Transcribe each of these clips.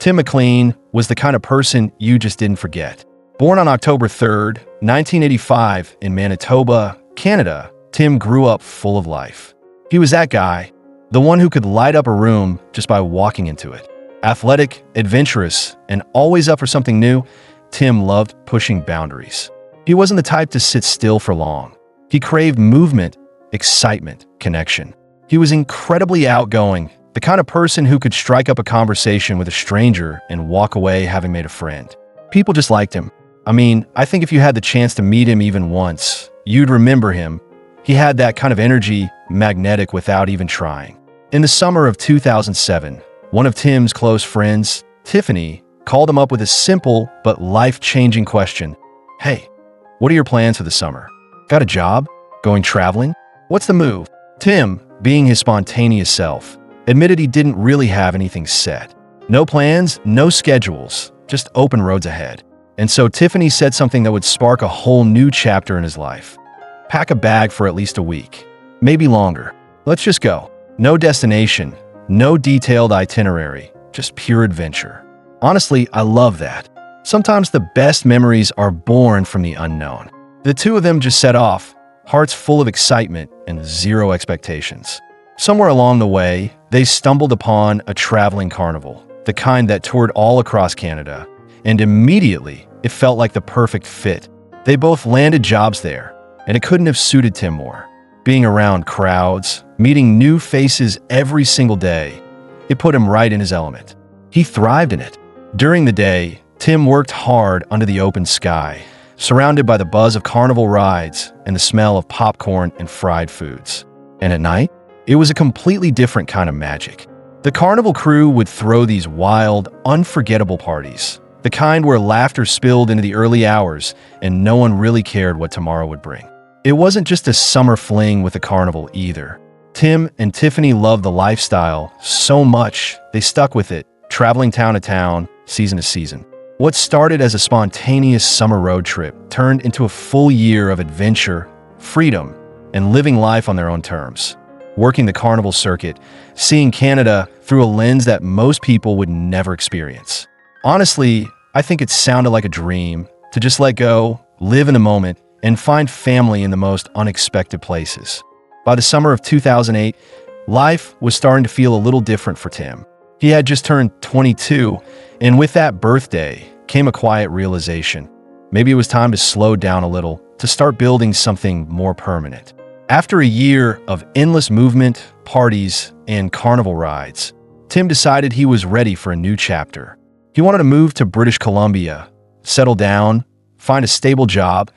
Tim McLean was the kind of person you just didn't forget. Born on October 3rd, 1985 in Manitoba, Canada, Tim grew up full of life. He was that guy, the one who could light up a room just by walking into it. Athletic, adventurous, and always up for something new, Tim loved pushing boundaries. He wasn't the type to sit still for long. He craved movement, excitement, connection. He was incredibly outgoing, the kind of person who could strike up a conversation with a stranger and walk away having made a friend. People just liked him. I mean, I think if you had the chance to meet him even once, you'd remember him. He had that kind of energy, magnetic without even trying. In the summer of 2007, one of Tim's close friends, Tiffany, called him up with a simple but life-changing question. "Hey, what are your plans for the summer? Got a job? Going traveling? What's the move?" Tim, being his spontaneous self, admitted he didn't really have anything set. No plans, no schedules, just open roads ahead. And so Tiffany said something that would spark a whole new chapter in his life. "Pack a bag for at least a week, maybe longer. Let's just go. No destination, no detailed itinerary, just pure adventure." Honestly, I love that. Sometimes the best memories are born from the unknown. The two of them just set off, hearts full of excitement and zero expectations. Somewhere along the way, they stumbled upon a traveling carnival, the kind that toured all across Canada, and immediately it felt like the perfect fit. They both landed jobs there, and it couldn't have suited Tim more. Being around crowds, meeting new faces every single day, it put him right in his element. He thrived in it. During the day, Tim worked hard under the open sky, surrounded by the buzz of carnival rides and the smell of popcorn and fried foods. And at night, it was a completely different kind of magic. The carnival crew would throw these wild, unforgettable parties, the kind where laughter spilled into the early hours and no one really cared what tomorrow would bring. It wasn't just a summer fling with the carnival either. Tim and Tiffany loved the lifestyle so much they stuck with it, traveling town to town, season to season. What started as a spontaneous summer road trip turned into a full year of adventure, freedom, and living life on their own terms. Working the carnival circuit, seeing Canada through a lens that most people would never experience. Honestly, I think it sounded like a dream to just let go, live in the moment, and find family in the most unexpected places. By the summer of 2008, life was starting to feel a little different for Tim. He had just turned 22, and with that birthday came a quiet realization. Maybe it was time to slow down a little, to start building something more permanent. After a year of endless movement, parties, and carnival rides, Tim decided he was ready for a new chapter. He wanted to move to British Columbia, settle down, find a stable job,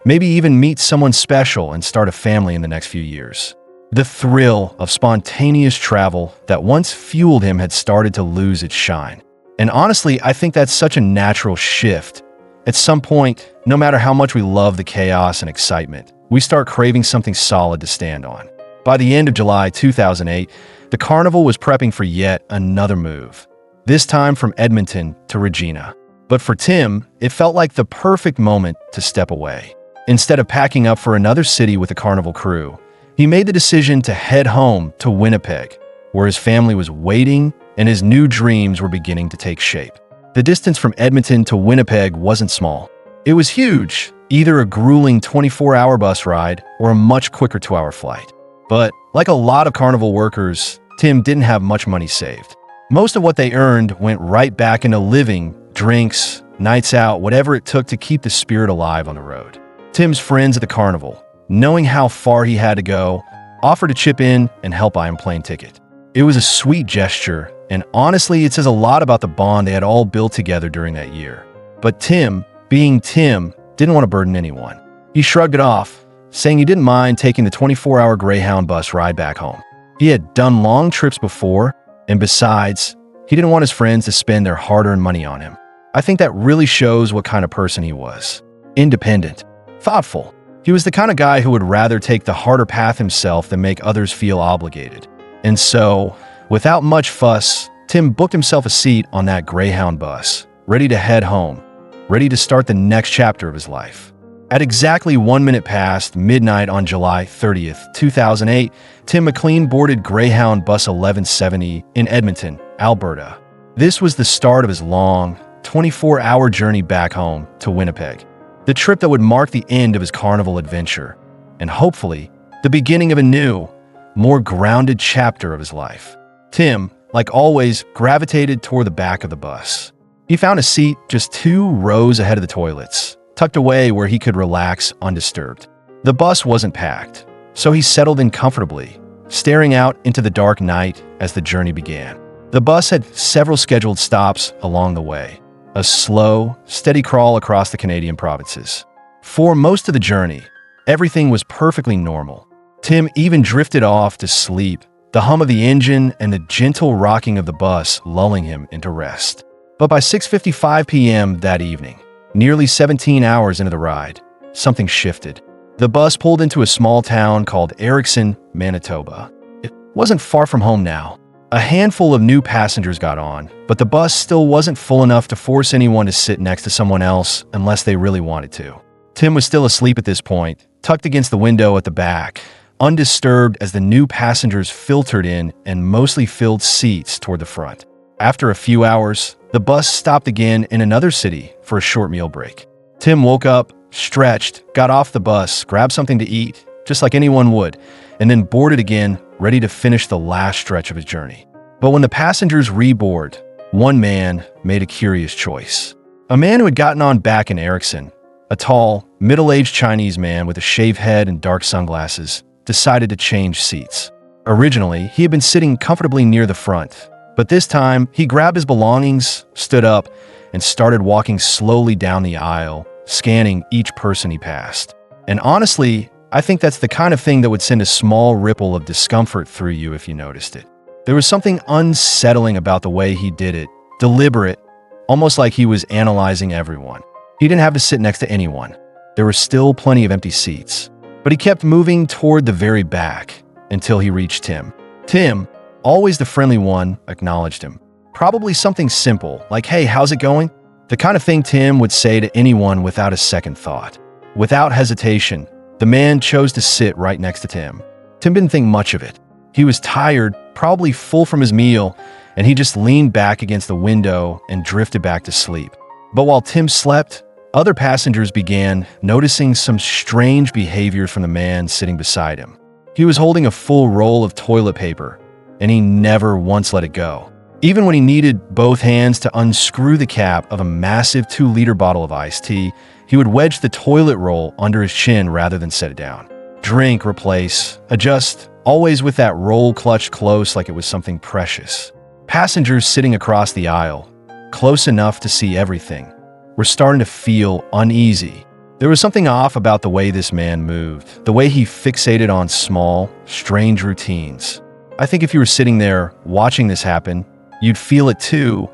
maybe even meet someone special and start a family in the next few years. The thrill of spontaneous travel that once fueled him had started to lose its shine. And honestly, I think that's such a natural shift. At some point, no matter how much we love the chaos and excitement, we start craving something solid to stand on. By the end of July 2008, the carnival was prepping for yet another move, this time from Edmonton to Regina. But for Tim, it felt like the perfect moment to step away. Instead of packing up for another city with the carnival crew, he made the decision to head home to Winnipeg, where his family was waiting and his new dreams were beginning to take shape. The distance from Edmonton to Winnipeg wasn't small. It was huge, either a grueling 24-hour bus ride or a much quicker 2-hour flight. But like a lot of carnival workers, Tim didn't have much money saved. Most of what they earned went right back into living, drinks, nights out, whatever it took to keep the spirit alive on the road. Tim's friends at the carnival, knowing how far he had to go, offered to chip in and help buy him a plane ticket. It was a sweet gesture, and honestly, it says a lot about the bond they had all built together during that year. But Tim, being Tim, didn't want to burden anyone. He shrugged it off, saying he didn't mind taking the 24-hour Greyhound bus ride back home. He had done long trips before, and besides, he didn't want his friends to spend their hard-earned money on him. I think that really shows what kind of person he was. Independent, thoughtful. He was the kind of guy who would rather take the harder path himself than make others feel obligated. And so, without much fuss, Tim booked himself a seat on that Greyhound bus, ready to head home, ready to start the next chapter of his life. At exactly 1 minute past midnight on July 30th, 2008, Tim McLean boarded Greyhound Bus 1170 in Edmonton, Alberta. This was the start of his long, 24-hour journey back home to Winnipeg, the trip that would mark the end of his Carnival adventure, and hopefully, the beginning of a new, more grounded chapter of his life. Tim, like always, gravitated toward the back of the bus. He found a seat just 2 rows ahead of the toilets, tucked away where he could relax undisturbed. The bus wasn't packed, so he settled in comfortably, staring out into the dark night as the journey began. The bus had several scheduled stops along the way, a slow, steady crawl across the Canadian provinces. For most of the journey, everything was perfectly normal. Tim even drifted off to sleep, the hum of the engine and the gentle rocking of the bus lulling him into rest. But by 6:55 p.m. that evening, nearly 17 hours into the ride, something shifted. The bus pulled into a small town called Erickson, Manitoba. It wasn't far from home now. A handful of new passengers got on, but the bus still wasn't full enough to force anyone to sit next to someone else unless they really wanted to. Tim was still asleep at this point, tucked against the window at the back, undisturbed as the new passengers filtered in and mostly filled seats toward the front. After a few hours, the bus stopped again in another city for a short meal break. Tim woke up, stretched, got off the bus, grabbed something to eat, just like anyone would, and then boarded again, ready to finish the last stretch of his journey. But when the passengers reboard, one man made a curious choice. A man who had gotten on back in Erickson, a tall, middle-aged Chinese man with a shaved head and dark sunglasses, decided to change seats. Originally, he had been sitting comfortably near the front, but this time he grabbed his belongings, stood up, and started walking slowly down the aisle, scanning each person he passed. And honestly, I think that's the kind of thing that would send a small ripple of discomfort through you if you noticed it. There was something unsettling about the way he did it, deliberate, almost like he was analyzing everyone. He didn't have to sit next to anyone. There were still plenty of empty seats. But he kept moving toward the very back until he reached Tim. Tim, always the friendly one, acknowledged him. Probably something simple, like, "Hey, how's it going?" The kind of thing Tim would say to anyone without a second thought. Without hesitation, the man chose to sit right next to Tim. Tim didn't think much of it. He was tired, probably full from his meal, and he just leaned back against the window and drifted back to sleep. But while Tim slept, other passengers began noticing some strange behaviors from the man sitting beside him. He was holding a full roll of toilet paper, and he never once let it go. Even when he needed both hands to unscrew the cap of a massive 2-liter bottle of iced tea, he would wedge the toilet roll under his chin rather than set it down. Drink, replace, adjust, always with that roll clutched close like it was something precious. Passengers sitting across the aisle, close enough to see everything, were starting to feel uneasy. There was something off about the way this man moved, the way he fixated on small, strange routines. I think if you were sitting there watching this happen, you'd feel it too,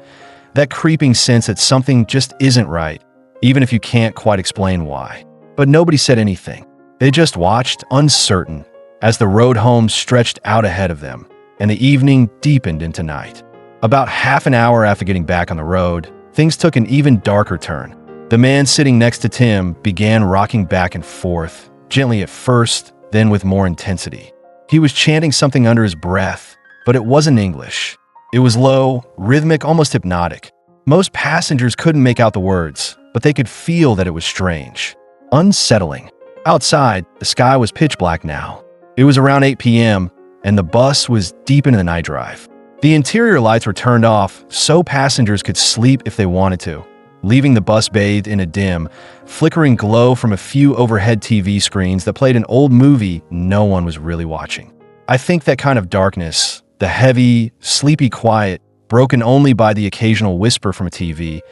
that creeping sense that something just isn't right, even if you can't quite explain why. But nobody said anything. They just watched, uncertain, as the road home stretched out ahead of them, and the evening deepened into night. About half an hour after getting back on the road, things took an even darker turn. The man sitting next to Tim began rocking back and forth, gently at first, then with more intensity. He was chanting something under his breath, but it wasn't English. It was low, rhythmic, almost hypnotic. Most passengers couldn't make out the words, but they could feel that it was strange, unsettling. Outside, the sky was pitch black now. It was around 8 p.m., and the bus was deep into the night drive. The interior lights were turned off so passengers could sleep if they wanted to, leaving the bus bathed in a dim, flickering glow from a few overhead TV screens that played an old movie no one was really watching. I think that kind of darkness, the heavy, sleepy quiet, broken only by the occasional whisper from a TV,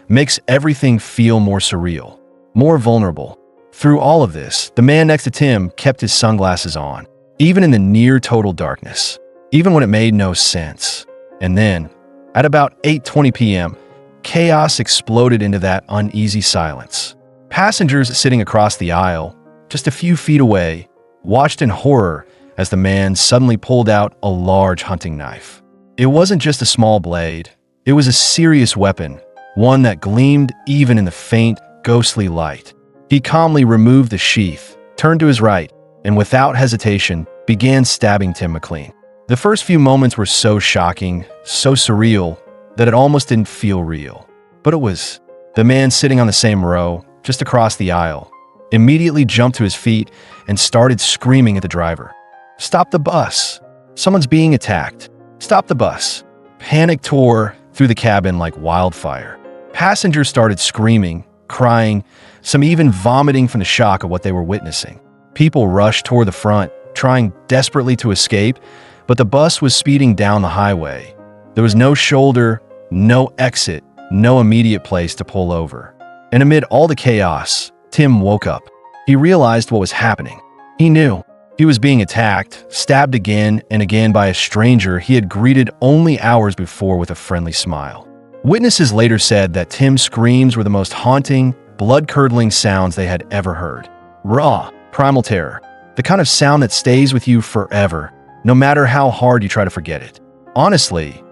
makes everything feel more surreal, more vulnerable. Through all of this, the man next to Tim kept his sunglasses on, even in the near-total darkness, even when it made no sense. And then, at about 8:20 p.m., chaos exploded into that uneasy silence. Passengers sitting across the aisle, just a few feet away, watched in horror as the man suddenly pulled out a large hunting knife. It wasn't just a small blade. It was a serious weapon, one that gleamed even in the faint, ghostly light. He calmly removed the sheath, turned to his right, and without hesitation, began stabbing Tim McLean. The first few moments were so shocking, so surreal, that it almost didn't feel real. But it was. The man sitting on the same row, just across the aisle, immediately jumped to his feet and started screaming at the driver. "Stop the bus! Someone's being attacked! Stop the bus!" Panic tore through the cabin like wildfire. Passengers started screaming, crying, some even vomiting from the shock of what they were witnessing. People rushed toward the front, trying desperately to escape, but the bus was speeding down the highway. There was no shoulder, no exit, no immediate place to pull over. And amid all the chaos, Tim woke up. He realized what was happening. He knew. He was being attacked, stabbed again and again by a stranger he had greeted only hours before with a friendly smile. Witnesses later said that Tim's screams were the most haunting, blood-curdling sounds they had ever heard. Raw, primal terror. The kind of sound that stays with you forever, no matter how hard you try to forget it. Honestly,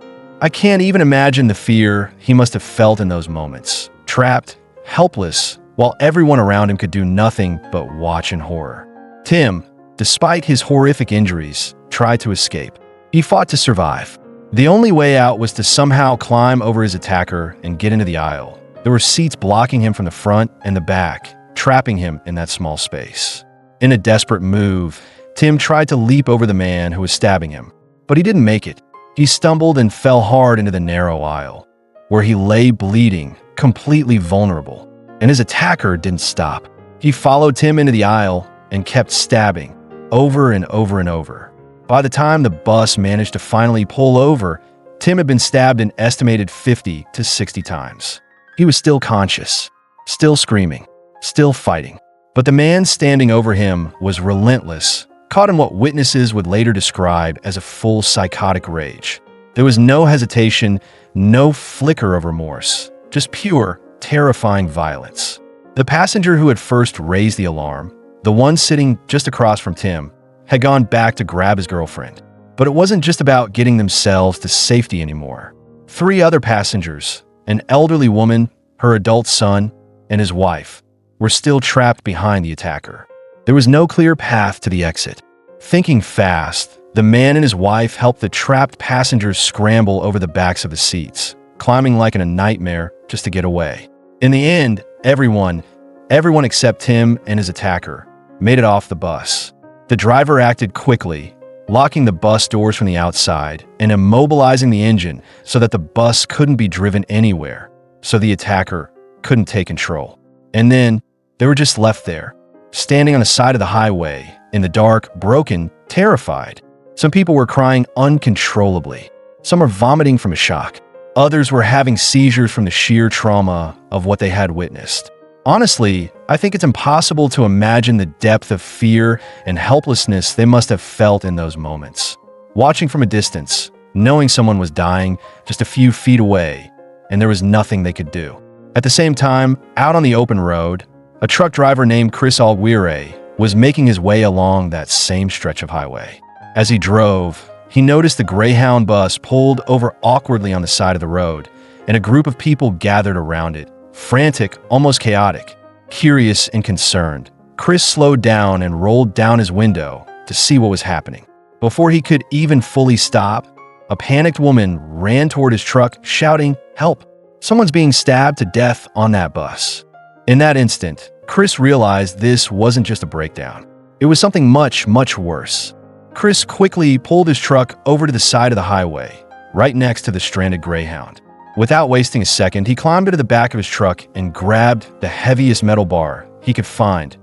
I can't even imagine the fear he must have felt in those moments. Trapped, helpless, while everyone around him could do nothing but watch in horror. Tim, despite his horrific injuries, tried to escape. He fought to survive. The only way out was to somehow climb over his attacker and get into the aisle. There were seats blocking him from the front and the back, trapping him in that small space. In a desperate move, Tim tried to leap over the man who was stabbing him, but he didn't make it. He stumbled and fell hard into the narrow aisle, where he lay bleeding, completely vulnerable. And his attacker didn't stop. He followed Tim into the aisle and kept stabbing, over and over and over. By the time the bus managed to finally pull over, Tim had been stabbed an estimated 50 to 60 times. He was still conscious, still screaming, still fighting. But the man standing over him was relentless, caught in what witnesses would later describe as a full psychotic rage. There was no hesitation, no flicker of remorse, just pure, terrifying violence. The passenger who had first raised the alarm, the one sitting just across from Tim, had gone back to grab his girlfriend. But it wasn't just about getting themselves to safety anymore. 3 other passengers, an elderly woman, her adult son, and his wife, were still trapped behind the attacker. There was no clear path to the exit. Thinking fast, the man and his wife helped the trapped passengers scramble over the backs of the seats, climbing like in a nightmare just to get away. In the end, everyone except Tim and his attacker, made it off the bus. The driver acted quickly, locking the bus doors from the outside and immobilizing the engine so that the bus couldn't be driven anywhere, so the attacker couldn't take control. And then they were just left there, standing on the side of the highway, in the dark, broken, terrified. Some people were crying uncontrollably. Some were vomiting from a shock. Others were having seizures from the sheer trauma of what they had witnessed. Honestly, I think it's impossible to imagine the depth of fear and helplessness they must have felt in those moments. Watching from a distance, knowing someone was dying just a few feet away, and there was nothing they could do. At the same time, out on the open road, a truck driver named Chris Alguire was making his way along that same stretch of highway. As he drove, he noticed the Greyhound bus pulled over awkwardly on the side of the road, and a group of people gathered around it, frantic, almost chaotic, curious and concerned. Chris slowed down and rolled down his window to see what was happening. Before he could even fully stop, a panicked woman ran toward his truck, shouting, "Help! Someone's being stabbed to death on that bus." In that instant, Chris realized this wasn't just a breakdown. It was something much, much worse. Chris quickly pulled his truck over to the side of the highway, right next to the stranded Greyhound. Without wasting a second, he climbed into the back of his truck and grabbed the heaviest metal bar he could find.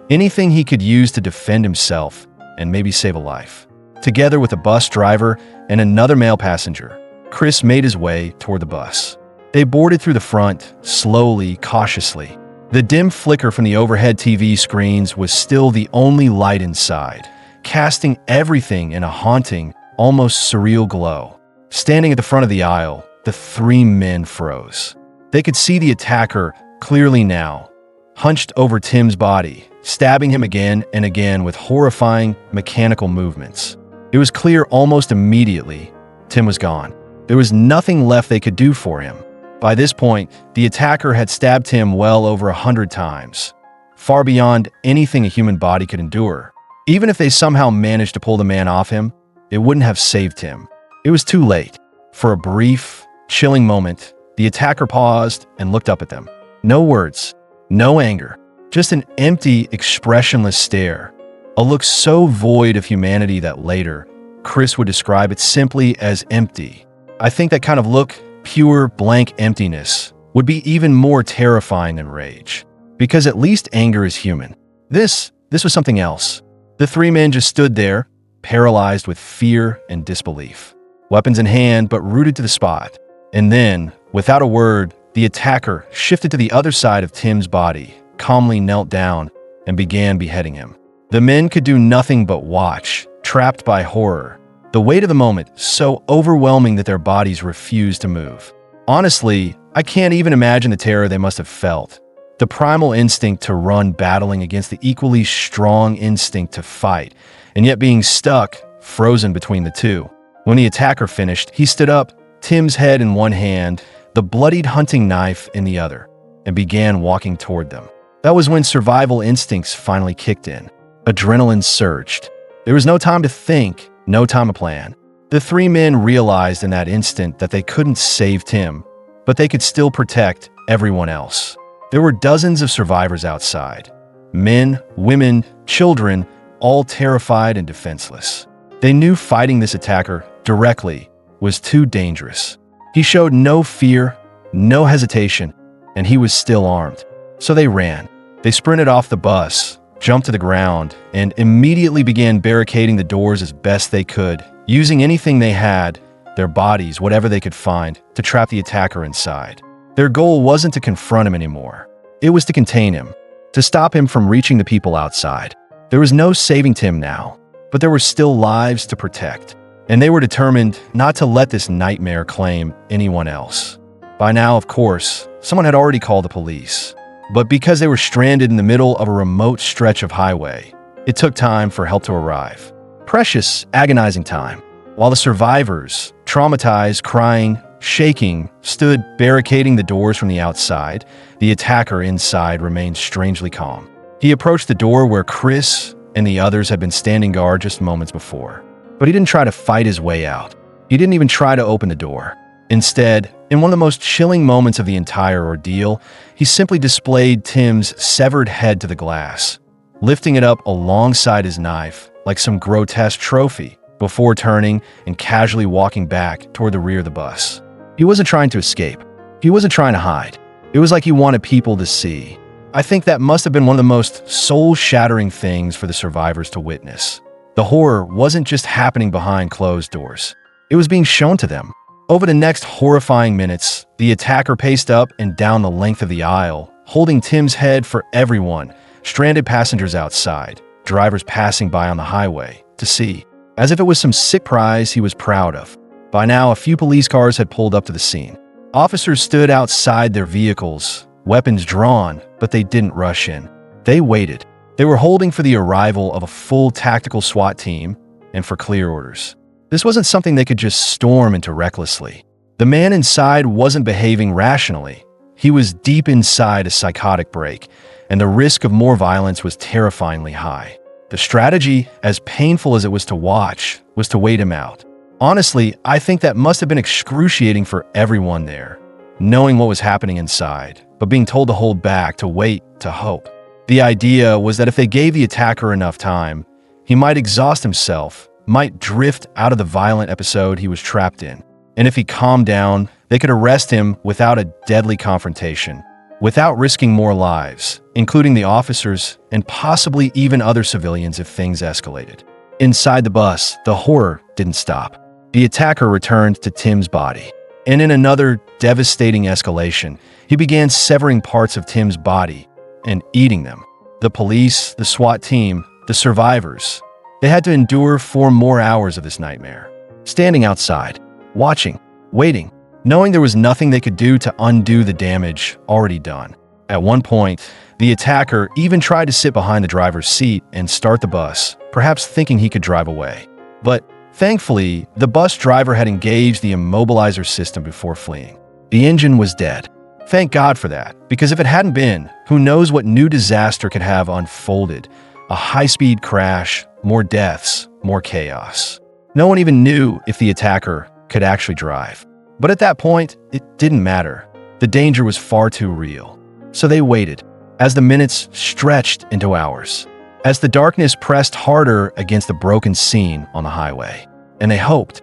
Anything he could use to defend himself and maybe save a life. Together with a bus driver and another male passenger, Chris made his way toward the bus. They boarded through the front, slowly, cautiously. The dim flicker from the overhead TV screens was still the only light inside, casting everything in a haunting, almost surreal glow. Standing at the front of the aisle, the 3 men froze. They could see the attacker clearly now, hunched over Tim's body, stabbing him again and again with horrifying, mechanical movements. It was clear almost immediately Tim was gone. There was nothing left they could do for him. By this point, the attacker had stabbed Tim well over 100 times, far beyond anything a human body could endure. Even if they somehow managed to pull the man off him, it wouldn't have saved him. It was too late. For a brief, chilling moment, the attacker paused and looked up at them. No words, no anger, just an empty, expressionless stare. A look so void of humanity that later, Chris would describe it simply as empty. I think that kind of look, pure, blank emptiness, would be even more terrifying than rage. Because at least anger is human. This was something else. The three men just stood there, paralyzed with fear and disbelief. Weapons in hand, but rooted to the spot. And then, without a word, the attacker shifted to the other side of Tim's body, calmly knelt down, and began beheading him. The men could do nothing but watch, trapped by horror. The weight of the moment so overwhelming that their bodies refused to move. Honestly, I can't even imagine the terror they must have felt. The primal instinct to run battling against the equally strong instinct to fight, and yet being stuck, frozen between the two. When the attacker finished, he stood up, Tim's head in one hand, the bloodied hunting knife in the other, and began walking toward them. That was when survival instincts finally kicked in. Adrenaline surged. There was no time to think, no time to plan. The three men realized in that instant that they couldn't save Tim, but they could still protect everyone else. There were dozens of survivors outside. Men, women, children, all terrified and defenseless. They knew fighting this attacker directly was too dangerous. He showed no fear, no hesitation, and he was still armed. So they ran. They sprinted off the bus, jumped to the ground, and immediately began barricading the doors as best they could, using anything they had, their bodies, whatever they could find, to trap the attacker inside. Their goal wasn't to confront him anymore. It was to contain him, to stop him from reaching the people outside. There was no saving Tim now, but there were still lives to protect, and they were determined not to let this nightmare claim anyone else. By now, of course, someone had already called the police, but because they were stranded in the middle of a remote stretch of highway, it took time for help to arrive. Precious, agonizing time. While the survivors, traumatized, crying, shaking, stood barricading the doors from the outside, the attacker inside remained strangely calm. He approached the door where Chris and the others had been standing guard just moments before. But he didn't try to fight his way out. He didn't even try to open the door. Instead, in one of the most chilling moments of the entire ordeal, he simply displayed Tim's severed head to the glass, lifting it up alongside his knife like some grotesque trophy, before turning and casually walking back toward the rear of the bus. He wasn't trying to escape. He wasn't trying to hide. It was like he wanted people to see. I think that must have been one of the most soul-shattering things for the survivors to witness. The horror wasn't just happening behind closed doors. It was being shown to them. Over the next horrifying minutes, the attacker paced up and down the length of the aisle, holding Tim's head for everyone, stranded passengers outside, drivers passing by on the highway, to see, as if it was some sick prize he was proud of. By now, a few police cars had pulled up to the scene. Officers stood outside their vehicles, weapons drawn, but they didn't rush in. They waited. They were holding for the arrival of a full tactical SWAT team and for clear orders. This wasn't something they could just storm into recklessly. The man inside wasn't behaving rationally. He was deep inside a psychotic break, and the risk of more violence was terrifyingly high. The strategy, as painful as it was to watch, was to wait him out. Honestly, I think that must have been excruciating for everyone there, knowing what was happening inside, but being told to hold back, to wait, to hope. The idea was that if they gave the attacker enough time, he might exhaust himself, might drift out of the violent episode he was trapped in. And if he calmed down, they could arrest him without a deadly confrontation, without risking more lives, including the officers and possibly even other civilians if things escalated. Inside the bus, the horror didn't stop. The attacker returned to Tim's body, and in another devastating escalation, he began severing parts of Tim's body and eating them. The police, the SWAT team, the survivors, they had to endure 4 more hours of this nightmare, standing outside, watching, waiting, knowing there was nothing they could do to undo the damage already done. At one point, the attacker even tried to sit behind the driver's seat and start the bus, perhaps thinking he could drive away. But thankfully, the bus driver had engaged the immobilizer system before fleeing. The engine was dead. Thank God for that, because if it hadn't been, who knows what new disaster could have unfolded. A high-speed crash, more deaths, more chaos. No one even knew if the attacker could actually drive. But at that point, it didn't matter. The danger was far too real. So they waited, as the minutes stretched into hours, as the darkness pressed harder against the broken scene on the highway. And they hoped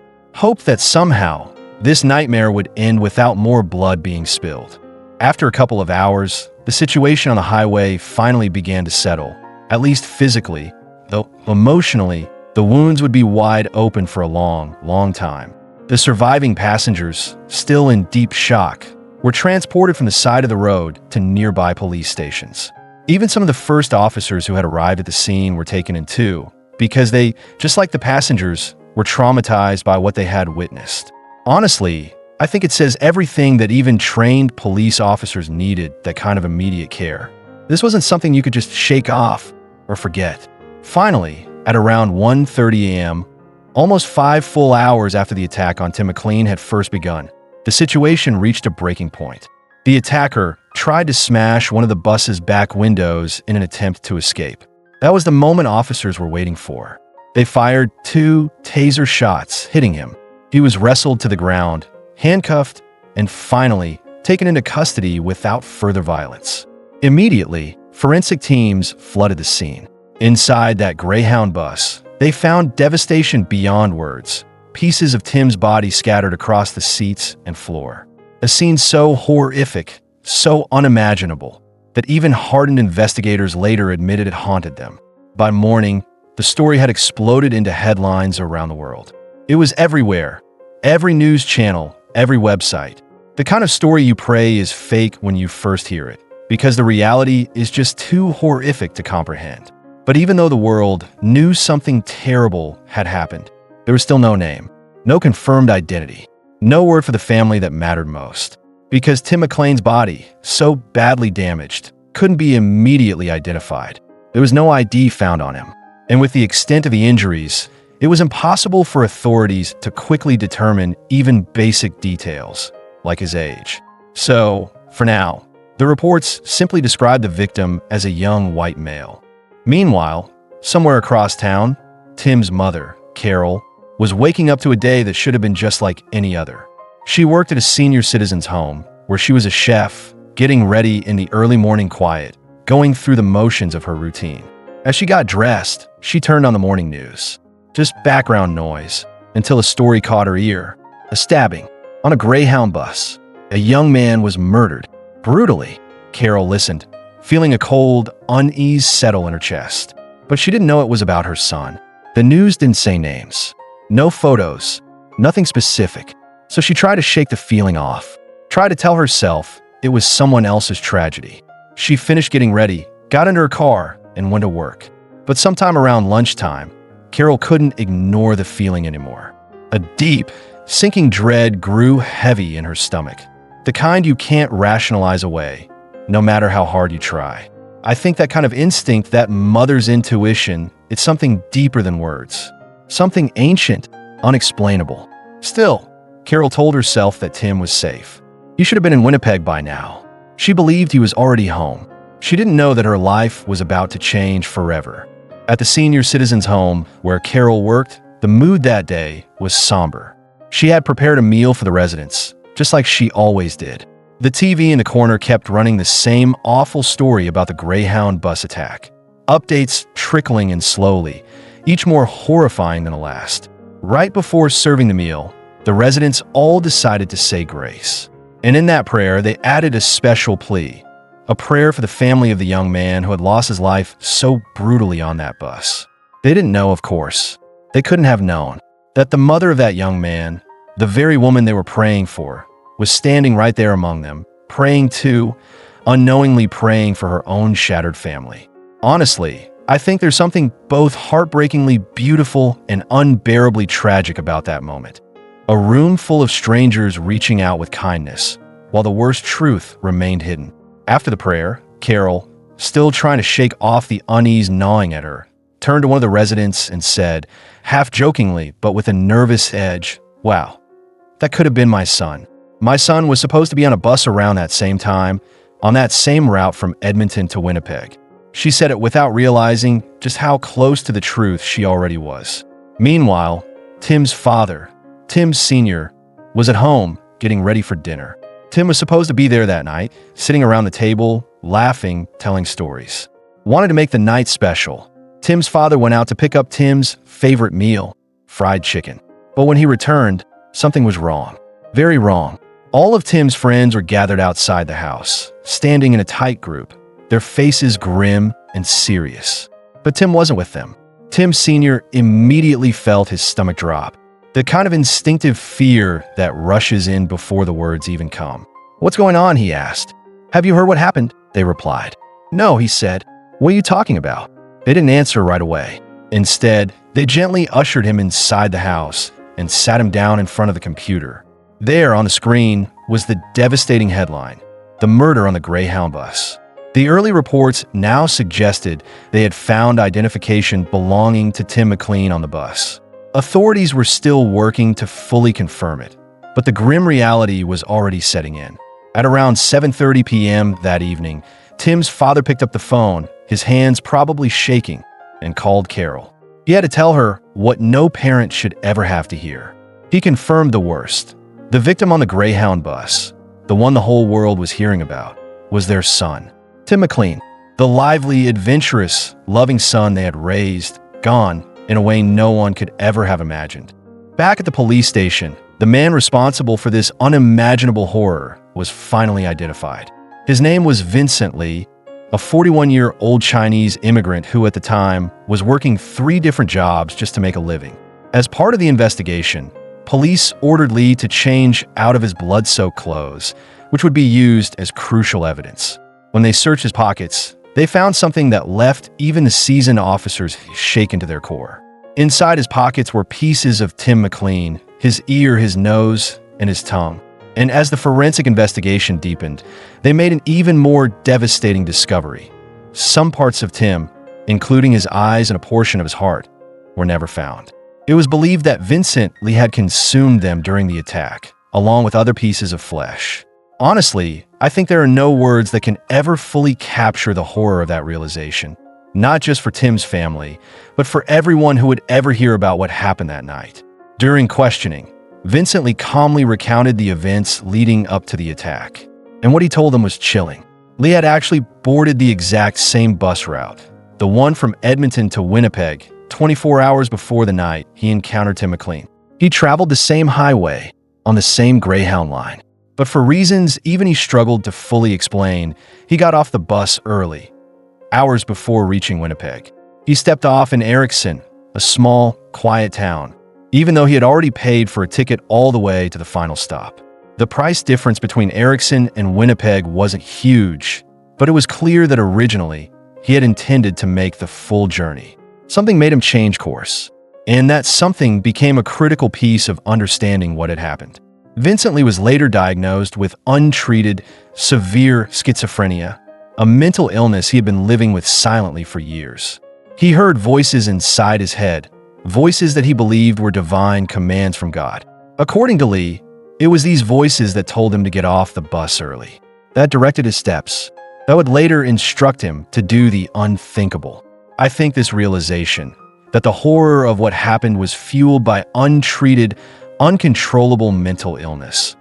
that somehow this nightmare would end without more blood being spilled. After a couple of hours, the situation on the highway finally began to settle, at least physically, though emotionally, the wounds would be wide open for a long, long time. The surviving passengers, still in deep shock, were transported from the side of the road to nearby police stations. Even some of the first officers who had arrived at the scene were taken in too, because they, just like the passengers, were traumatized by what they had witnessed. Honestly, I think it says everything that even trained police officers needed, that kind of immediate care. This wasn't something you could just shake off or forget. Finally, at around 1:30 a.m., almost 5 full hours after the attack on Tim McLean had first begun, the situation reached a breaking point. The attacker tried to smash one of the bus's back windows in an attempt to escape. That was the moment officers were waiting for. They fired 2 taser shots, hitting him. He was wrestled to the ground, handcuffed, and finally taken into custody without further violence. Immediately, forensic teams flooded the scene. Inside that Greyhound bus, they found devastation beyond words. Pieces of Tim's body scattered across the seats and floor. A scene so horrific, so unimaginable, that even hardened investigators later admitted it haunted them. By morning, the story had exploded into headlines around the world. It was everywhere. Every news channel, every website. The kind of story you pray is fake when you first hear it, because the reality is just too horrific to comprehend. But even though the world knew something terrible had happened, there was still no name, no confirmed identity, no word for the family that mattered most. Because Tim McLean's body, so badly damaged, couldn't be immediately identified. There was no ID found on him. And with the extent of the injuries, it was impossible for authorities to quickly determine even basic details, like his age. So, for now, the reports simply described the victim as a young white male. Meanwhile, somewhere across town, Tim's mother, Carol, was waking up to a day that should have been just like any other. She worked at a senior citizen's home, where she was a chef, getting ready in the early morning quiet, going through the motions of her routine. As she got dressed, she turned on the morning news. Just background noise, until a story caught her ear. A stabbing on a Greyhound bus. A young man was murdered, brutally. Carol listened, feeling a cold unease settle in her chest. But she didn't know it was about her son. The news didn't say names. No photos, nothing specific. So she tried to shake the feeling off, tried to tell herself it was someone else's tragedy. She finished getting ready, got into her car, and went to work. But sometime around lunchtime, Carol couldn't ignore the feeling anymore. A deep, sinking dread grew heavy in her stomach. The kind you can't rationalize away, no matter how hard you try. I think that kind of instinct, that mother's intuition, it's something deeper than words. Something ancient, unexplainable. Still, Carol told herself that Tim was safe. He should have been in Winnipeg by now. She believed he was already home. She didn't know that her life was about to change forever. At the senior citizen's home, where Carol worked, the mood that day was somber. She had prepared a meal for the residents, just like she always did. The TV in the corner kept running the same awful story about the Greyhound bus attack. Updates trickling in slowly, each more horrifying than the last. Right before serving the meal, the residents all decided to say grace. And in that prayer, they added a special plea. A prayer for the family of the young man who had lost his life so brutally on that bus. They didn't know, of course. They couldn't have known that the mother of that young man, the very woman they were praying for, was standing right there among them, praying too, unknowingly praying for her own shattered family. Honestly, I think there's something both heartbreakingly beautiful and unbearably tragic about that moment. A room full of strangers reaching out with kindness, while the worst truth remained hidden. After the prayer, Carol, still trying to shake off the unease gnawing at her, turned to one of the residents and said, half jokingly but with a nervous edge, "Wow, that could have been my son. My son was supposed to be on a bus around that same time, on that same route from Edmonton to Winnipeg." She said it without realizing just how close to the truth she already was. Meanwhile, Tim's father, Tim Sr., was at home getting ready for dinner. Tim was supposed to be there that night, sitting around the table, laughing, telling stories. Wanted to make the night special. Tim's father went out to pick up Tim's favorite meal, fried chicken. But when he returned, something was wrong. Very wrong. All of Tim's friends were gathered outside the house, standing in a tight group, their faces grim and serious. But Tim wasn't with them. Tim Sr. immediately felt his stomach drop. The kind of instinctive fear that rushes in before the words even come. "What's going on?" he asked. "Have you heard what happened?" they replied. "No," he said. "What are you talking about?" They didn't answer right away. Instead, they gently ushered him inside the house and sat him down in front of the computer. There on the screen was the devastating headline, "The Murder on the Greyhound Bus." The early reports now suggested they had found identification belonging to Tim McLean on the bus. Authorities were still working to fully confirm it, but the grim reality was already setting in. At around 7:30 p.m. that evening, Tim's father picked up the phone, his hands probably shaking, and called Carol. He had to tell her what no parent should ever have to hear. He confirmed the worst. The victim on the Greyhound bus, the one the whole world was hearing about, was their son, Tim McLean, the lively, adventurous, loving son they had raised, gone in a way no one could ever have imagined. Back at the police station, the man responsible for this unimaginable horror was finally identified. His name was Vincent Lee, a 41-year-old Chinese immigrant who at the time was working 3 different jobs just to make a living. As part of the investigation, police ordered Lee to change out of his blood-soaked clothes, which would be used as crucial evidence. When they searched his pockets, they found something that left even the seasoned officers shaken to their core. Inside his pockets were pieces of Tim McLean, his ear, his nose, and his tongue. And as the forensic investigation deepened, they made an even more devastating discovery. Some parts of Tim, including his eyes and a portion of his heart, were never found. It was believed that Vincent Lee had consumed them during the attack, along with other pieces of flesh. Honestly, I think there are no words that can ever fully capture the horror of that realization, not just for Tim's family, but for everyone who would ever hear about what happened that night. During questioning, Vincent Lee calmly recounted the events leading up to the attack, and what he told them was chilling. Lee had actually boarded the exact same bus route, the one from Edmonton to Winnipeg, 24 hours before the night he encountered Tim McLean. He traveled the same highway on the same Greyhound line. But for reasons even he struggled to fully explain, he got off the bus early, hours before reaching Winnipeg. He stepped off in Erickson, a small, quiet town, even though he had already paid for a ticket all the way to the final stop. The price difference between Erickson and Winnipeg wasn't huge, but it was clear that originally he had intended to make the full journey. Something made him change course, and that something became a critical piece of understanding what had happened. Vincent Lee was later diagnosed with untreated, severe schizophrenia, a mental illness he had been living with silently for years. He heard voices inside his head, voices that he believed were divine commands from God. According to Lee, it was these voices that told him to get off the bus early, that directed his steps, that would later instruct him to do the unthinkable. I think this realization, that the horror of what happened was fueled by untreated, uncontrollable mental illness,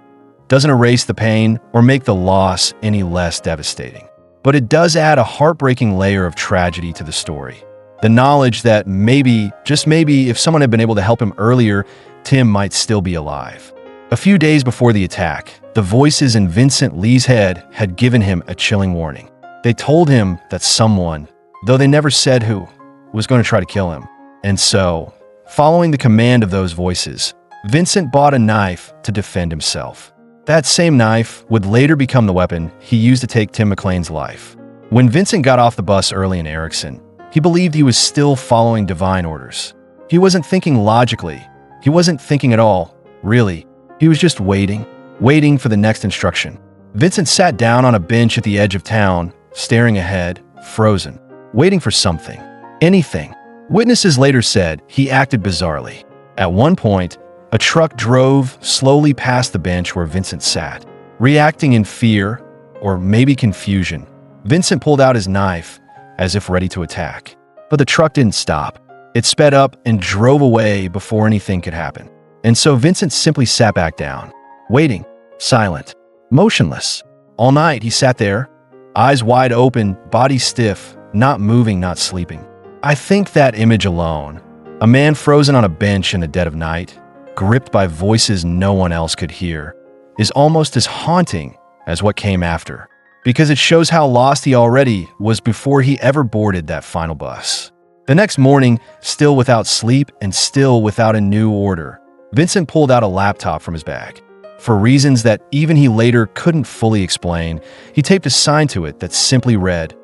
doesn't erase the pain or make the loss any less devastating. But it does add a heartbreaking layer of tragedy to the story. The knowledge that maybe, just maybe, if someone had been able to help him earlier, Tim might still be alive. A few days before the attack, the voices in Vincent Lee's head had given him a chilling warning. They told him that someone, though they never said who, was going to try to kill him. And so, following the command of those voices, Vincent bought a knife to defend himself. That same knife would later become the weapon he used to take Tim McLean's life. When Vincent got off the bus early in Erickson, he believed he was still following divine orders. He wasn't thinking logically. He wasn't thinking at all, really. He was just waiting for the next instruction. Vincent sat down on a bench at the edge of town, staring ahead, frozen, waiting for something, anything. Witnesses later said he acted bizarrely. At one point, a truck drove slowly past the bench where Vincent sat. Reacting in fear, or maybe confusion, Vincent pulled out his knife as if ready to attack. But the truck didn't stop. It sped up and drove away before anything could happen. And so Vincent simply sat back down. waiting, silent, motionless. All night he sat there, eyes wide open, body stiff, not moving, not sleeping. I think that image alone, a man frozen on a bench in the dead of night, gripped by voices no one else could hear, is almost as haunting as what came after, because it shows how lost he already was before he ever boarded that final bus. The next morning, still without sleep and still without a new order, Vincent pulled out a laptop from his bag. For reasons that even he later couldn't fully explain, he taped a sign to it that simply read,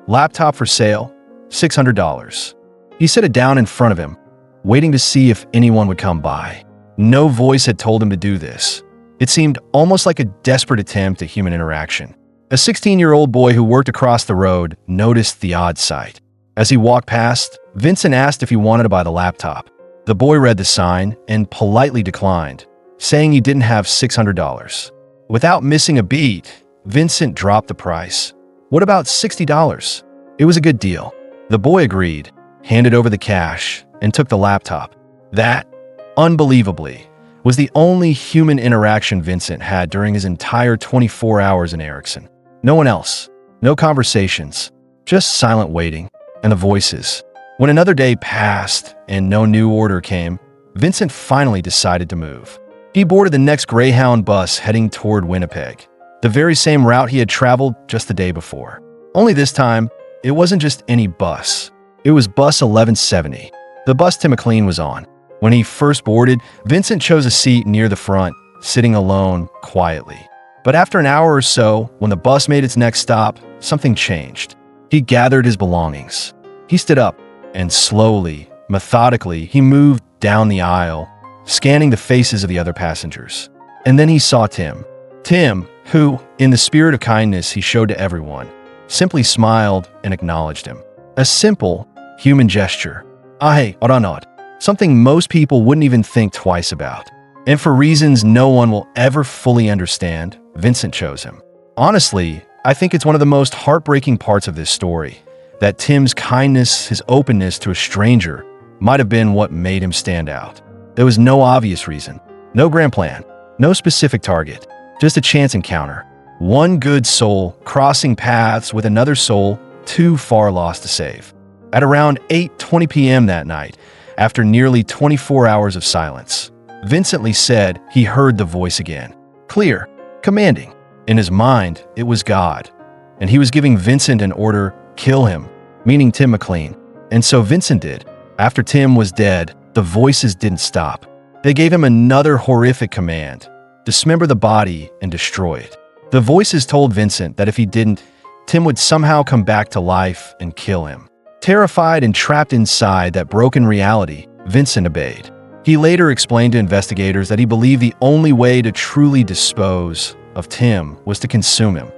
"Laptop for sale, $600. He set it down in front of him, waiting to see if anyone would come by. No voice had told him to do this. It seemed almost like a desperate attempt at human interaction. A 16-year-old boy who worked across the road noticed the odd sight. As he walked past, Vincent asked if he wanted to buy the laptop. The boy read the sign and politely declined, saying he didn't have $600. Without missing a beat, Vincent dropped the price. "What about $60? It was a good deal." The boy agreed, handed over the cash, and took the laptop. That, unbelievably, was the only human interaction Vincent had during his entire 24 hours in Erickson. No one else, no conversations, just silent waiting and the voices. When another day passed and no new order came, Vincent finally decided to move. He boarded the next Greyhound bus heading toward Winnipeg, the very same route he had traveled just the day before. Only this time, it wasn't just any bus. It was bus 1170, the bus Tim McLean was on. When he first boarded, Vincent chose a seat near the front, sitting alone, quietly. But after an hour or so, when the bus made its next stop, something changed. He gathered his belongings. He stood up, and slowly, methodically, he moved down the aisle, scanning the faces of the other passengers. And then he saw Tim. Tim, who, in the spirit of kindness he showed to everyone, simply smiled and acknowledged him. A simple, human gesture. "Aye, oranod," something most people wouldn't even think twice about. And for reasons no one will ever fully understand, Vincent chose him. Honestly, I think it's one of the most heartbreaking parts of this story, that Tim's kindness, his openness to a stranger, might have been what made him stand out. There was no obvious reason, no grand plan, no specific target, just a chance encounter. One good soul crossing paths with another soul too far lost to save. At around 8:20 p.m. that night, after nearly 24 hours of silence, Vincent Lee said he heard the voice again. Clear, commanding. In his mind, it was God, and he was giving Vincent an order, kill him, meaning Tim McLean. And so Vincent did. After Tim was dead, the voices didn't stop. They gave him another horrific command, dismember the body and destroy it. The voices told Vincent that if he didn't, Tim would somehow come back to life and kill him. Terrified and trapped inside that broken reality, Vincent obeyed. He later explained to investigators that he believed the only way to truly dispose of Tim was to consume him,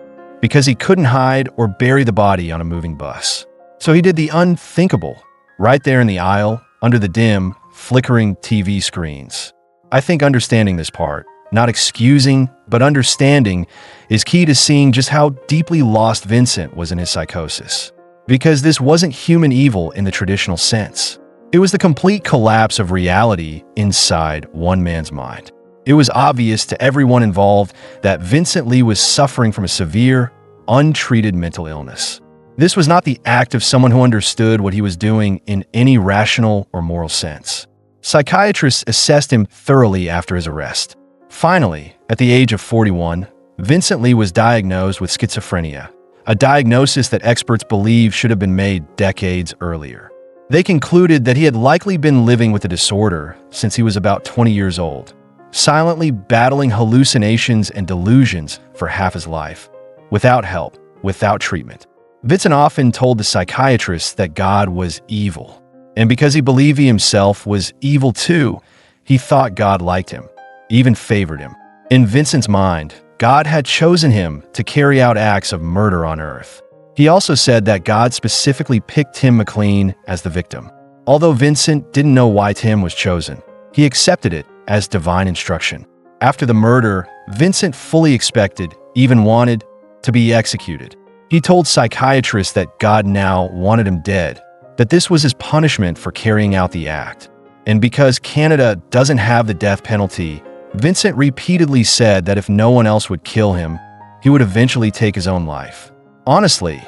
because he couldn't hide or bury the body on a moving bus. So he did the unthinkable, right there in the aisle, under the dim, flickering TV screens. I think understanding this part, not excusing, but understanding, is key to seeing just how deeply lost Vincent was in his psychosis. Because this wasn't human evil in the traditional sense. It was the complete collapse of reality inside one man's mind. It was obvious to everyone involved that Vincent Lee was suffering from a severe, untreated mental illness. This was not the act of someone who understood what he was doing in any rational or moral sense. Psychiatrists assessed him thoroughly after his arrest. Finally, at the age of 41, Vincent Lee was diagnosed with schizophrenia, a diagnosis that experts believe should have been made decades earlier. They concluded that he had likely been living with the disorder since he was about 20 years old, silently battling hallucinations and delusions for half his life, without help, without treatment. Vincent often told the psychiatrists that God was evil, and because he believed he himself was evil too, he thought God liked him, even favored him. In Vincent's mind, God had chosen him to carry out acts of murder on earth. He also said that God specifically picked Tim McLean as the victim. Although Vincent didn't know why Tim was chosen, he accepted it as divine instruction. After the murder, Vincent fully expected, even wanted, to be executed. He told psychiatrists that God now wanted him dead, that this was his punishment for carrying out the act. And because Canada doesn't have the death penalty, Vincent repeatedly said that if no one else would kill him, he would eventually take his own life. Honestly,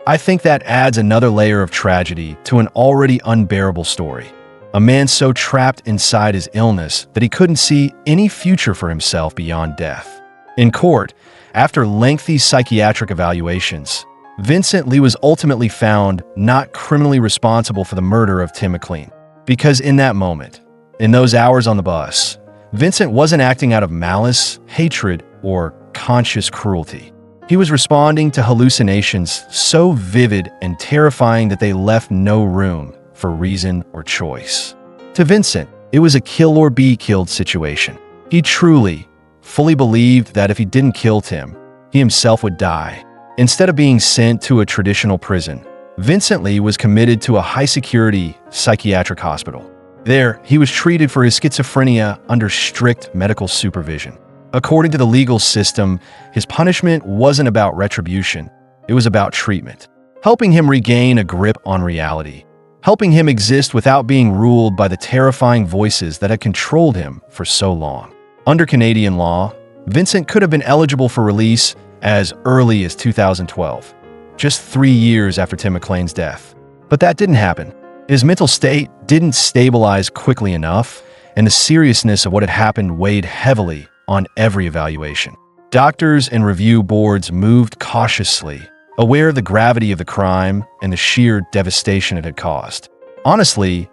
I think that adds another layer of tragedy to an already unbearable story. A man so trapped inside his illness that he couldn't see any future for himself beyond death. In court, after lengthy psychiatric evaluations, Vincent Lee was ultimately found not criminally responsible for the murder of Tim McLean. Because in that moment, in those hours on the bus, Vincent wasn't acting out of malice, hatred, or conscious cruelty. He was responding to hallucinations so vivid and terrifying that they left no room for reason or choice. To Vincent, it was a kill or be killed situation. He truly, fully believed that if he didn't kill Tim, he himself would die. Instead of being sent to a traditional prison, Vincent Lee was committed to a high-security psychiatric hospital. There, he was treated for his schizophrenia under strict medical supervision. According to the legal system, his punishment wasn't about retribution, it was about treatment, helping him regain a grip on reality, helping him exist without being ruled by the terrifying voices that had controlled him for so long. Under Canadian law, Vincent could have been eligible for release as early as 2012, just 3 years after Tim McLean's death. But that didn't happen. His mental state didn't stabilize quickly enough, and the seriousness of what had happened weighed heavily on every evaluation. Doctors and review boards moved cautiously, aware of the gravity of the crime and the sheer devastation it had caused. Honestly,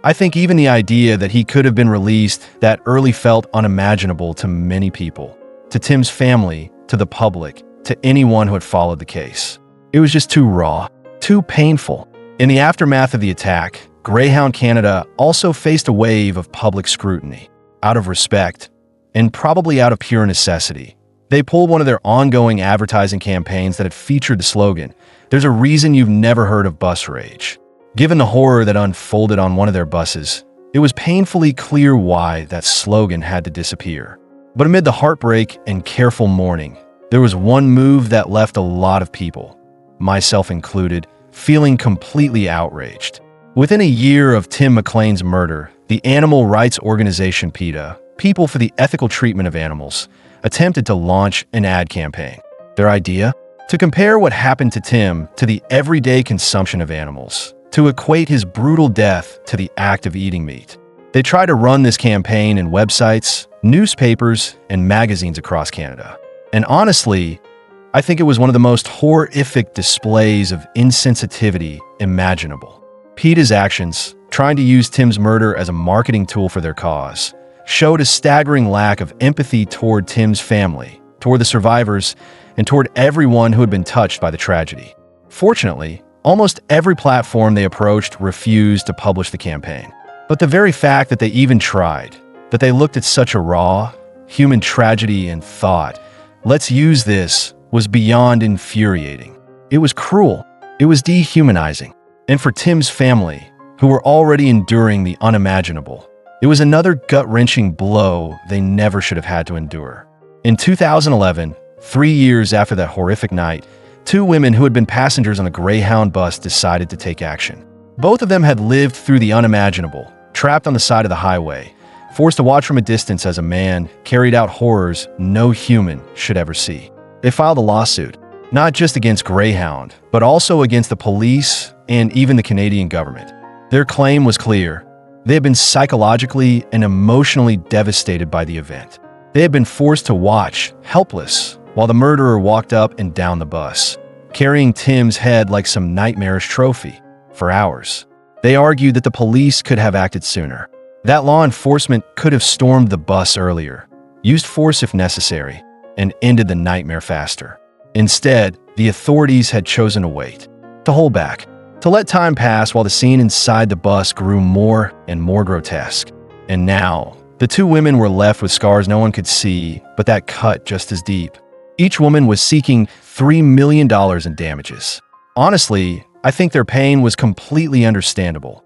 I think even the idea that he could have been released that early felt unimaginable to many people, to Tim's family, to the public, to anyone who had followed the case. It was just too raw, too painful. In the aftermath of the attack, Greyhound Canada also faced a wave of public scrutiny. Out of respect, and probably out of pure necessity, they pulled one of their ongoing advertising campaigns that had featured the slogan, "There's a reason you've never heard of bus rage." Given the horror that unfolded on one of their buses, it was painfully clear why that slogan had to disappear. But amid the heartbreak and careful mourning, there was one move that left a lot of people, myself included, feeling completely outraged. Within a year of Tim McLean's murder, the animal rights organization PETA, People for the Ethical Treatment of Animals, attempted to launch an ad campaign. Their idea? To compare what happened to Tim to the everyday consumption of animals, to equate his brutal death to the act of eating meat. They tried to run this campaign in websites, newspapers, and magazines across Canada. And honestly, I think it was one of the most horrific displays of insensitivity imaginable. PETA's actions, trying to use Tim's murder as a marketing tool for their cause, showed a staggering lack of empathy toward Tim's family, toward the survivors, and toward everyone who had been touched by the tragedy. Fortunately, almost every platform they approached refused to publish the campaign. But the very fact that they even tried, that they looked at such a raw, human tragedy and thought, "Let's use this," was beyond infuriating. It was cruel. It was dehumanizing. And for Tim's family, who were already enduring the unimaginable, it was another gut-wrenching blow they never should have had to endure. In 2011, 3 years after that horrific night, 2 women who had been passengers on a Greyhound bus decided to take action. Both of them had lived through the unimaginable, trapped on the side of the highway, forced to watch from a distance as a man carried out horrors no human should ever see. They filed a lawsuit, not just against Greyhound, but also against the police and even the Canadian government. Their claim was clear. They had been psychologically and emotionally devastated by the event. They had been forced to watch, helpless, while the murderer walked up and down the bus, carrying Tim's head like some nightmarish trophy, for hours. They argued that the police could have acted sooner, that law enforcement could have stormed the bus earlier, used force if necessary, and ended the nightmare faster. Instead, the authorities had chosen to wait, to hold back, to let time pass while the scene inside the bus grew more and more grotesque. And now, the 2 women were left with scars no one could see, but that cut just as deep. Each woman was seeking $3 million in damages. Honestly, I think their pain was completely understandable.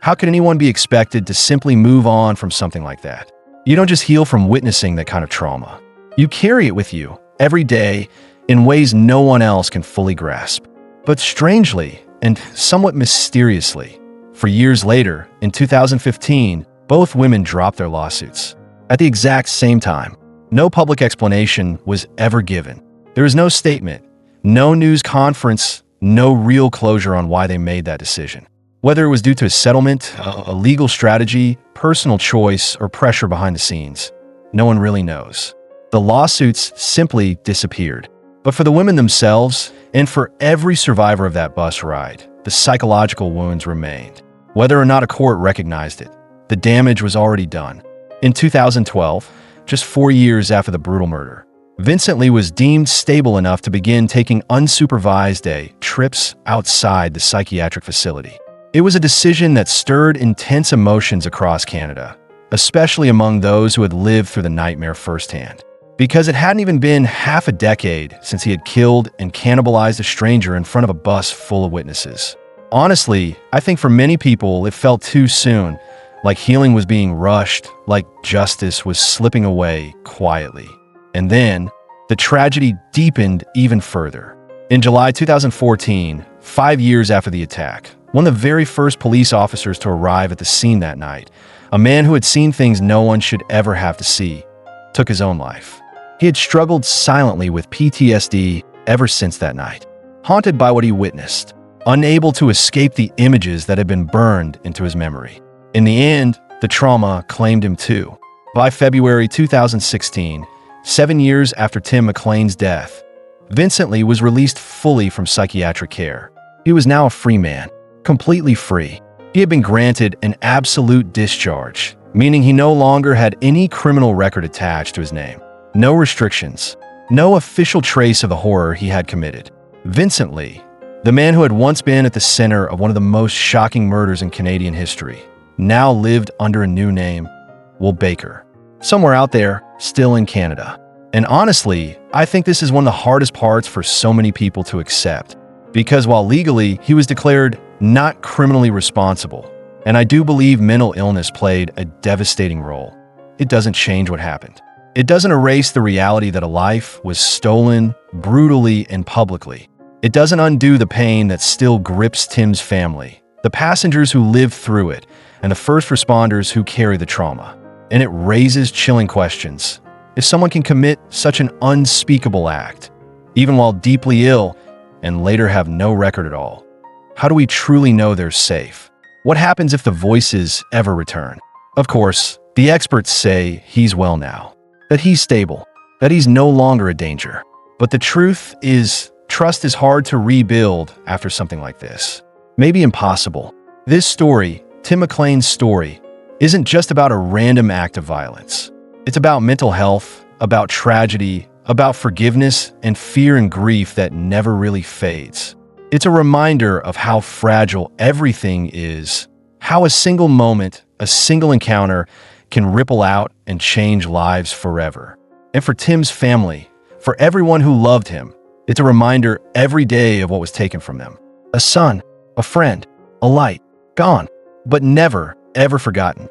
How could anyone be expected to simply move on from something like that? You don't just heal from witnessing that kind of trauma. You carry it with you every day in ways no one else can fully grasp. But strangely, and somewhat mysteriously, for years later, in 2015, both women dropped their lawsuits. At the exact same time, no public explanation was ever given. There was no statement, no news conference, no real closure on why they made that decision. Whether it was due to a settlement, a legal strategy, personal choice, or pressure behind the scenes, no one really knows. The lawsuits simply disappeared. But for the women themselves, and for every survivor of that bus ride, the psychological wounds remained. Whether or not a court recognized it, the damage was already done. In 2012, just 4 years after the brutal murder, Vincent Lee was deemed stable enough to begin taking unsupervised day trips outside the psychiatric facility. It was a decision that stirred intense emotions across Canada, especially among those who had lived through the nightmare firsthand. Because it hadn't even been half a decade since he had killed and cannibalized a stranger in front of a bus full of witnesses. Honestly, I think for many people it felt too soon, like healing was being rushed, like justice was slipping away quietly. And then, the tragedy deepened even further. In July 2014, 5 years after the attack, one of the very first police officers to arrive at the scene that night, a man who had seen things no one should ever have to see, took his own life. He had struggled silently with PTSD ever since that night, haunted by what he witnessed, unable to escape the images that had been burned into his memory. In the end, the trauma claimed him too. By February 2016, 7 years after Tim McLean's death, Vincent Lee was released fully from psychiatric care. He was now a free man, completely free. He had been granted an absolute discharge, meaning he no longer had any criminal record attached to his name. No restrictions, no official trace of the horror he had committed. Vincent Lee, the man who had once been at the center of one of the most shocking murders in Canadian history, now lived under a new name, Will Baker, somewhere out there, still in Canada. And honestly, I think this is one of the hardest parts for so many people to accept, because while legally he was declared not criminally responsible, and I do believe mental illness played a devastating role, it doesn't change what happened. It doesn't erase the reality that a life was stolen brutally and publicly. It doesn't undo the pain that still grips Tim's family, the passengers who lived through it, and the first responders who carry the trauma. And it raises chilling questions. If someone can commit such an unspeakable act, even while deeply ill, and later have no record at all, how do we truly know they're safe? What happens if the voices ever return? Of course, the experts say he's well now, that he's stable, that he's no longer a danger. But the truth is, trust is hard to rebuild after something like this. Maybe impossible. This story, Tim McLean's story, isn't just about a random act of violence. It's about mental health, about tragedy, about forgiveness and fear and grief that never really fades. It's a reminder of how fragile everything is, how a single moment, a single encounter can ripple out and change lives forever. And for Tim's family, for everyone who loved him, it's a reminder every day of what was taken from them. A son, a friend, a light, gone, but never, ever forgotten.